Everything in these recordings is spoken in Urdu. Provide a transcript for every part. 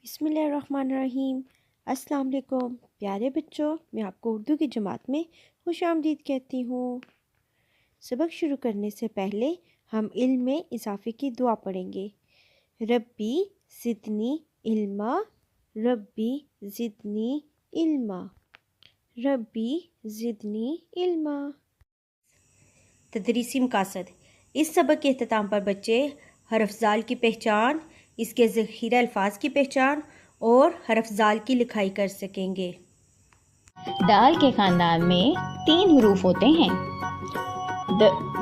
بسم اللہ الرحمن الرحیم۔ السلام علیکم پیارے بچوں، میں آپ کو اردو کی جماعت میں خوش آمدید کہتی ہوں۔ سبق شروع کرنے سے پہلے ہم علم میں اضافے کی دعا پڑھیں گے۔ ربی زدنی علما، ربی زدنی علما، ربی زدنی علما۔ تدریسی مقاصد: اس سبق کے اختتام پر بچے حرف زال کی پہچان، اس کے ذخیرہ الفاظ کی پہچان اور حرف زال کی لکھائی کر سکیں گے۔ دال کے خاندان میں 3 حروف ہوتے ہیں،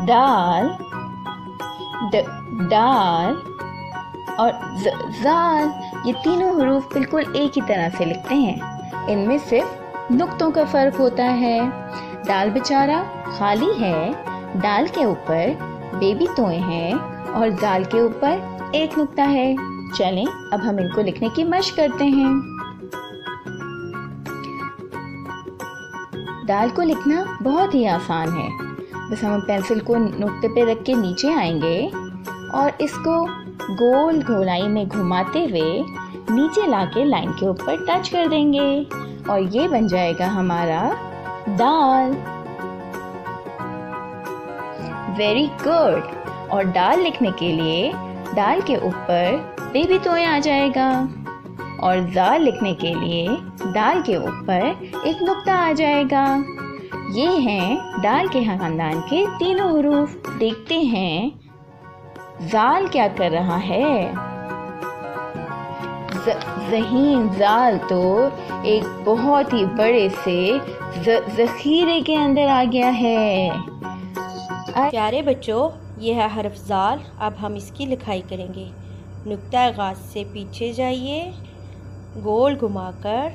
دال، دال اور زال۔ یہ تینوں حروف بالکل ایک ہی طرح سے لکھتے ہیں، ان میں صرف نقطوں کا فرق ہوتا ہے۔ دال بیچارہ خالی ہے، دال کے اوپر بیبی توئے ہیں اور زال کے اوپر ایک نقطہ ہے۔ چلیں اب ہم ان کو لکھنے کی مشق کرتے ہیں۔ دال کو لکھنا بہت ہی آسان ہے، بس ہم پینسل کو نقطے پہ رکھ کے نیچے آئیں گے اور اس کو گول گولائی میں گھماتے ہوئے نیچے لا کے لائن کے اوپر ٹچ کر دیں گے اور یہ بن جائے گا ہمارا دال۔ Very good. اور دال لکھنے کے لیے دال کے اوپر بیبی توئے آ جائے گا اور زال لکھنے کے لیے دال کے اوپر ایک نقطہ آ جائے گا۔ یہ ہیں دال کے خاندان کے تینوں حروف۔ دیکھتے ہیں زال کیا کر رہا ہے۔ ذہین زال تو ایک بہت ہی بڑے سے ذخیرے کے اندر آ گیا ہے۔ پیارے بچوں، یہ ہے حرف زال۔ اب ہم اس کی لکھائی کریں گے۔ نقطہ آغاز سے پیچھے جائیے، گول گھما کر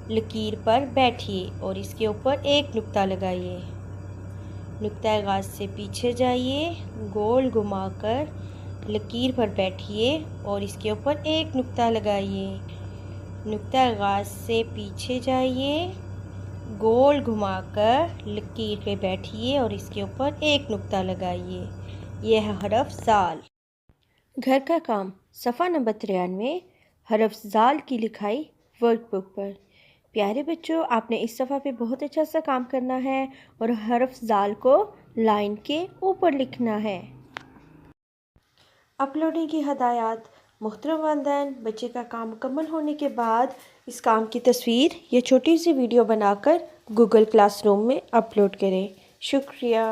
لکیر پر بیٹھیے اور اس کے اوپر ایک نقطہ لگائیے۔ نقطہ آغاز سے پیچھے جائیے، گول گھما کر لکیر پر بیٹھیے اور اس کے اوپر ایک نقطہ لگائیے۔ نقطہ آغاز سے پیچھے جائیے، گول گھما کر لکیر پہ بیٹھیے اور اس کے اوپر ایک نقطہ لگائیے۔ یہ ہے حرف زال۔ گھر کا کام صفحہ نمبر 93، حرف زال کی لکھائی ورک بک پر۔ پیارے بچوں، آپ نے اس صفحہ پہ بہت اچھا سا کام کرنا ہے اور حرف زال کو لائن کے اوپر لکھنا ہے۔ اپلوڈنگ کی ہدایات: محترم والدین، بچے کا کام مکمل ہونے کے بعد اس کام کی تصویر یا چھوٹی سی ویڈیو بنا کر گوگل کلاس روم میں اپلوڈ کریں۔ شکریہ۔